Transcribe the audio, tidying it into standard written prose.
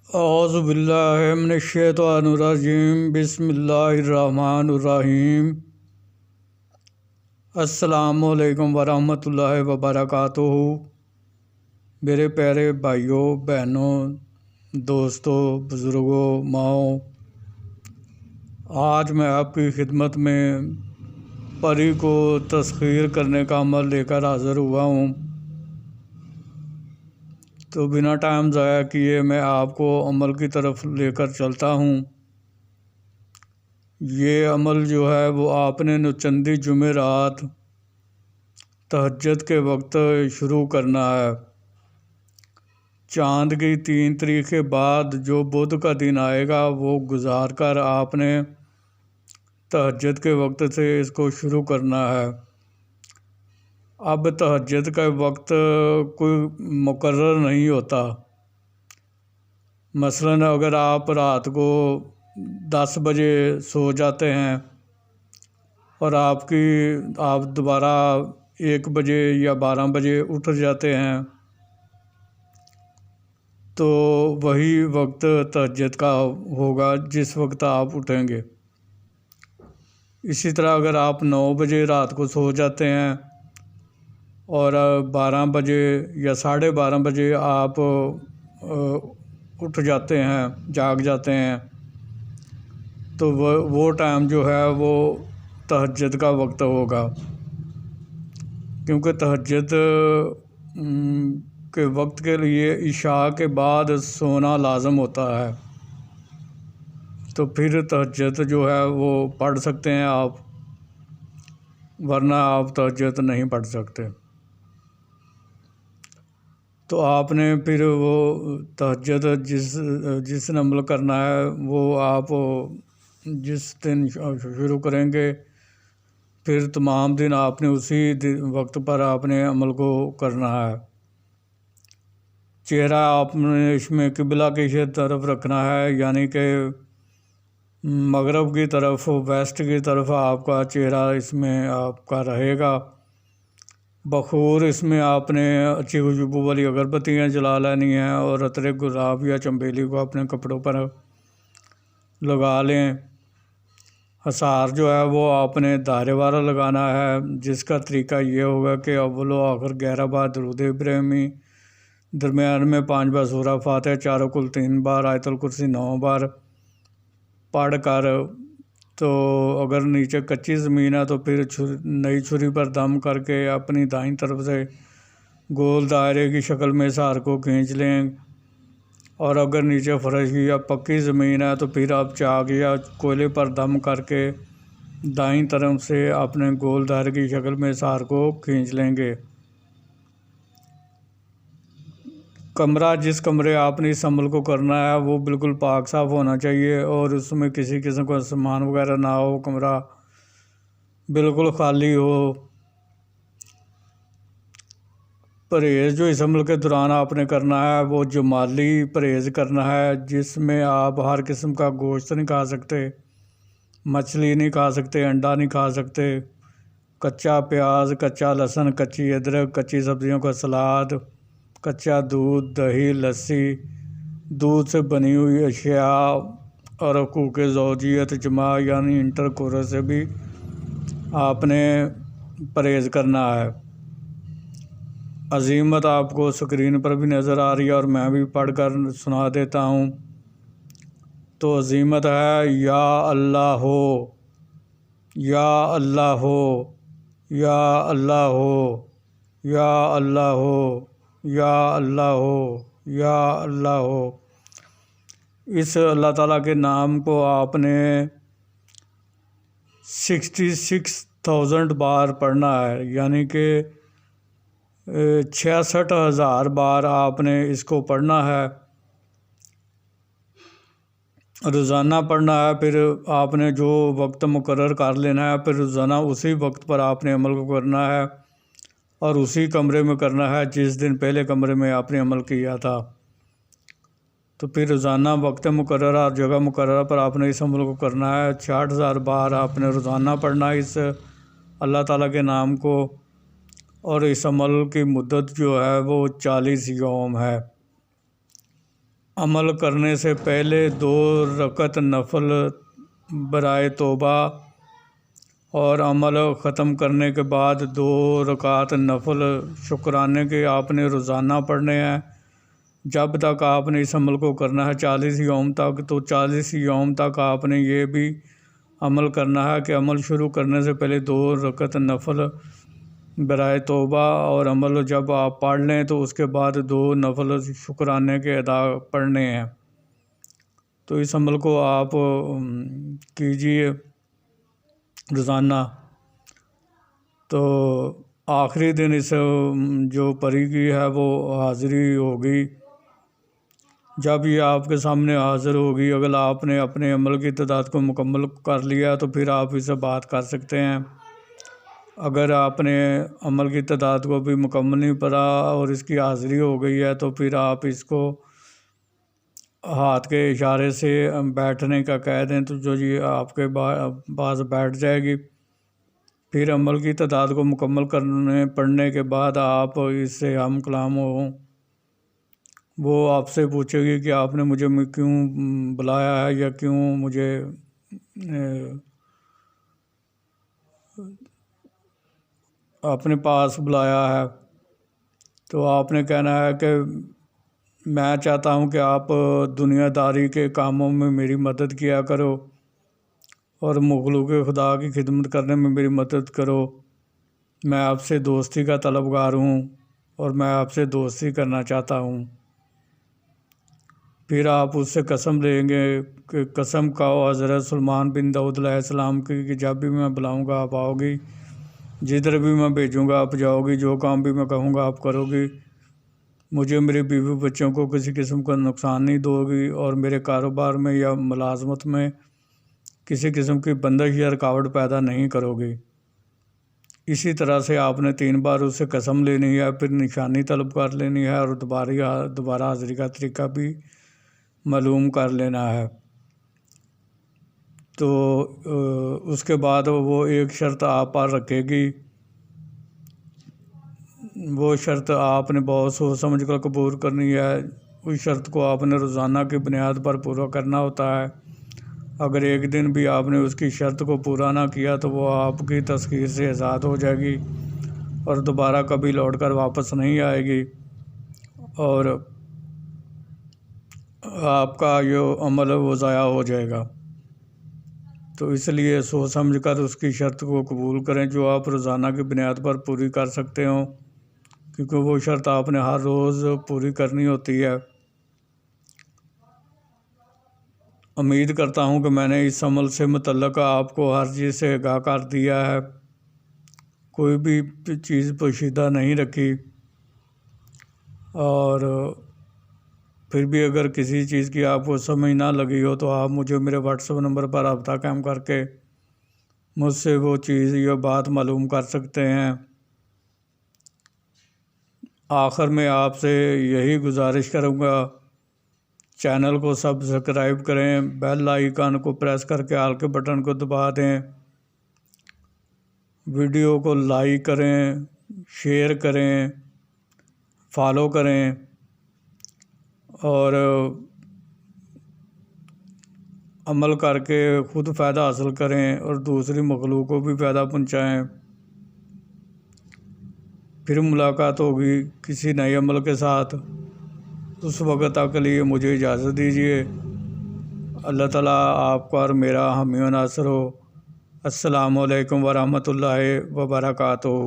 اعوذ باللہ من الشیطان الرجیم بسم اللہ الرحمن الرحیم۔ السلام علیکم ورحمۃ اللہ وبرکاتہ۔ میرے پیارے بھائیوں، بہنوں، دوستوں، بزرگوں، ماؤں، آج میں آپ کی خدمت میں پری کو تسخیر کرنے کا عمل لے کر حاضر ہوا ہوں۔ تو بنا ٹائم ضائع کیے میں آپ کو عمل کی طرف لے کر چلتا ہوں۔ یہ عمل جو ہے وہ آپ نے نچندی جمعرات تہجد کے وقت شروع کرنا ہے۔ چاند کی 3 تاریخ کے بعد جو بدھ کا دن آئے گا وہ گزار کر آپ نے تہجد کے وقت سے اس کو شروع کرنا ہے۔ اب تہجد کا وقت کوئی مقرر نہیں ہوتا۔ مثلاً اگر آپ رات کو 10 بجے سو جاتے ہیں اور آپ دوبارہ 1 بجے یا 12 بجے اٹھ جاتے ہیں تو وہی وقت تہجد کا ہوگا جس وقت آپ اٹھیں گے۔ اسی طرح اگر آپ 9 بجے رات کو سو جاتے ہیں اور 12 بجے یا 12:30 بجے آپ اٹھ جاتے ہیں، جاگ جاتے ہیں، تو وہ ٹائم جو ہے وہ تہجد کا وقت ہوگا، کیونکہ تہجد کے وقت کے لیے عشاء کے بعد سونا لازم ہوتا ہے۔ تو پھر تہجد جو ہے وہ پڑھ سکتے ہیں آپ، ورنہ آپ تہجد نہیں پڑھ سکتے۔ تو آپ نے پھر وہ تہجد جس دن عمل کرنا ہے وہ آپ جس دن شروع کریں گے پھر تمام دن آپ نے اسی وقت پر آپ نے عمل کو کرنا ہے۔ چہرہ آپ نے اس میں قبلہ کی طرف رکھنا ہے، یعنی کہ مغرب کی طرف، ویسٹ کی طرف آپ کا چہرہ اس میں آپ کا رہے گا۔ بخور اس میں آپ نے اچھی خوشبو والی اگربتیاں جلا لینی ہیں اور عطر گلاب یا چنبیلی کو اپنے کپڑوں پر لگا لیں۔ حصار جو ہے وہ آپ نے دائرے والا لگانا ہے، جس کا طریقہ یہ ہوگا کہ اول و آخر 11 بار درود ابراہیمی، درمیان میں 5 بار سورہ فاتحہ، چاروں کل 3 بار، آیت الکرسی 9 بار پڑھ کر، تو اگر نیچے کچی زمین ہے تو پھر نئی چھری پر دم کر کے اپنی دائیں طرف سے گول دائرے کی شکل میں حصار کو کھینچ لیں، اور اگر نیچے فرش یا پکی زمین ہے تو پھر آپ چاک یا کوئلے پر دم کر کے دائیں طرف سے اپنے گول دائرے کی شکل میں حصار کو کھینچ لیں گے۔ کمرہ جس کمرے آپ نے اس عمل کو کرنا ہے وہ بالکل پاک صاف ہونا چاہیے اور اس میں کسی قسم کا سامان وغیرہ نہ ہو، کمرہ بالکل خالی ہو۔ پرہیز جو اس عمل کے دوران آپ نے کرنا ہے وہ جمالی پرہیز کرنا ہے، جس میں آپ ہر قسم کا گوشت نہیں کھا سکتے، مچھلی نہیں کھا سکتے، انڈا نہیں کھا سکتے، کچا پیاز، کچا لہسن، کچی ادرک، کچی سبزیوں کا سلاد، کچا دودھ، دہی، لسی، دودھ سے بنی ہوئی اشیاء اور حقوق زوجیت، جماع یعنی انٹر کورس سے بھی آپ نے پرہیز کرنا ہے۔ عظیمت آپ کو اسکرین پر بھی نظر آ رہی ہے اور میں بھی پڑھ کر سنا دیتا ہوں۔ تو عظیمت ہے: یا اللہ ہو، یا اللہ ہو، یا اللہ ہو، یا اللہ ہو، یا اللہ ہو، یا اللہ ہو۔ اس اللہ تعالیٰ کے نام کو آپ نے 66,000 بار پڑھنا ہے، یعنی کہ 66,000 بار آپ نے اس کو پڑھنا ہے، روزانہ پڑھنا ہے۔ پھر آپ نے جو وقت مقرر کر لینا ہے، پھر روزانہ اسی وقت پر آپ نے عمل کو کرنا ہے اور اسی کمرے میں کرنا ہے جس دن پہلے کمرے میں آپ نے عمل کیا تھا۔ تو پھر روزانہ وقت مقررہ اور جگہ مقررہ پر آپ نے اس عمل کو کرنا ہے۔ 66,000 بار آپ نے روزانہ پڑھنا ہے اس اللہ تعالیٰ کے نام کو، اور اس عمل کی مدت جو ہے وہ 40 یوم ہے۔ عمل کرنے سے پہلے 2 رکعت نفل برائے توبہ اور عمل ختم کرنے کے بعد 2 رکعت نفل شکرانے کے آپ نے روزانہ پڑھنے ہیں۔ جب تک آپ نے اس عمل کو کرنا ہے 40 یوم تک، تو 40 یوم تک آپ نے یہ بھی عمل کرنا ہے کہ عمل شروع کرنے سے پہلے 2 رکعت نفل برائے توبہ اور عمل جب آپ پڑھ لیں تو اس کے بعد 2 نفل شکرانے کے ادا پڑھنے ہیں۔ تو اس عمل کو آپ کیجیے روزانہ۔ تو آخری دن اس جو پری کی ہے وہ حاضری ہوگی، جب یہ آپ کے سامنے حاضر ہوگی، اگر آپ نے اپنے عمل کی تعداد کو مکمل کر لیا تو پھر آپ اس سے بات کر سکتے ہیں۔ اگر آپ نے عمل کی تعداد کو بھی مکمل نہیں پڑا اور اس کی حاضری ہو گئی ہے تو پھر آپ اس کو ہاتھ کے اشارے سے بیٹھنے کا کہہ دیں تو جو یہ آپ کے پاس بیٹھ جائے گی۔ پھر عمل کی تعداد کو مکمل پڑھنے کے بعد آپ اس سے ہم کلام ہوں، وہ آپ سے پوچھے گی کہ آپ نے مجھے کیوں بلایا ہے یا کیوں مجھے اپنے پاس بلایا ہے۔ تو آپ نے کہنا ہے کہ میں چاہتا ہوں کہ آپ دنیا داری کے کاموں میں میری مدد کیا کرو اور مخلوق خدا کی خدمت کرنے میں میری مدد کرو۔ میں آپ سے دوستی کا طلبگار ہوں اور میں آپ سے دوستی کرنا چاہتا ہوں۔ پھر آپ اس سے قسم لیں گے کہ قسم کھاؤ حضرت سلیمان بن داؤد علیہ السلام کی کہ جب بھی میں بلاؤں گا آپ آؤ گی، جدھر بھی میں بھیجوں گا آپ جاؤ گی، جو کام بھی میں کہوں گا آپ کرو گی، مجھے میرے بیوی بچوں کو کسی قسم کا نقصان نہیں دو گی اور میرے کاروبار میں یا ملازمت میں کسی قسم کی بندش یا رکاوٹ پیدا نہیں کرو گی۔ اسی طرح سے آپ نے 3 بار اس سے قسم لینی ہے، پھر نشانی طلب کر لینی ہے اور دوبارہ حاضری کا طریقہ بھی معلوم کر لینا ہے۔ تو اس کے بعد وہ ایک شرط آپ پر رکھے گی، وہ شرط آپ نے بہت سوچ سمجھ کر قبول کرنی ہے۔ اس شرط کو آپ نے روزانہ کی بنیاد پر پورا کرنا ہوتا ہے۔ اگر ایک دن بھی آپ نے اس کی شرط کو پورا نہ کیا تو وہ آپ کی تسخیر سے آزاد ہو جائے گی اور دوبارہ کبھی لوٹ کر واپس نہیں آئے گی، اور آپ کا یہ عمل وہ ضائع ہو جائے گا۔ تو اس لیے سوچ سمجھ کر اس کی شرط کو قبول کریں جو آپ روزانہ کی بنیاد پر پوری کر سکتے ہوں، کیونکہ وہ شرط آپ نے ہر روز پوری کرنی ہوتی ہے۔ امید کرتا ہوں کہ میں نے اس عمل سے متعلق آپ کو ہر چیز سے آگاہ کر دیا ہے، کوئی بھی چیز پوشیدہ نہیں رکھی، اور پھر بھی اگر کسی چیز کی آپ کو سمجھ نہ لگی ہو تو آپ مجھے میرے واٹس ایپ نمبر پر رابطہ قائم کر کے مجھ سے وہ چیز یا بات معلوم کر سکتے ہیں۔ آخر میں آپ سے یہی گزارش کروں گا، چینل کو سبسکرائب کریں، بیل آئیکن کو پریس کر کے آل کے بٹن کو دبا دیں، ویڈیو کو لائک کریں، شیئر کریں، فالو کریں، اور عمل کر کے خود فائدہ حاصل کریں اور دوسری مخلوق کو بھی فائدہ پہنچائیں۔ پھر ملاقات ہوگی کسی نئے عمل کے ساتھ، اس وقت تک کے لیے مجھے اجازت دیجیے۔ اللہ تعالیٰ آپ کا اور میرا حامی و ناصر ہو۔ السلام علیکم ورحمۃ اللہ وبرکاتہ۔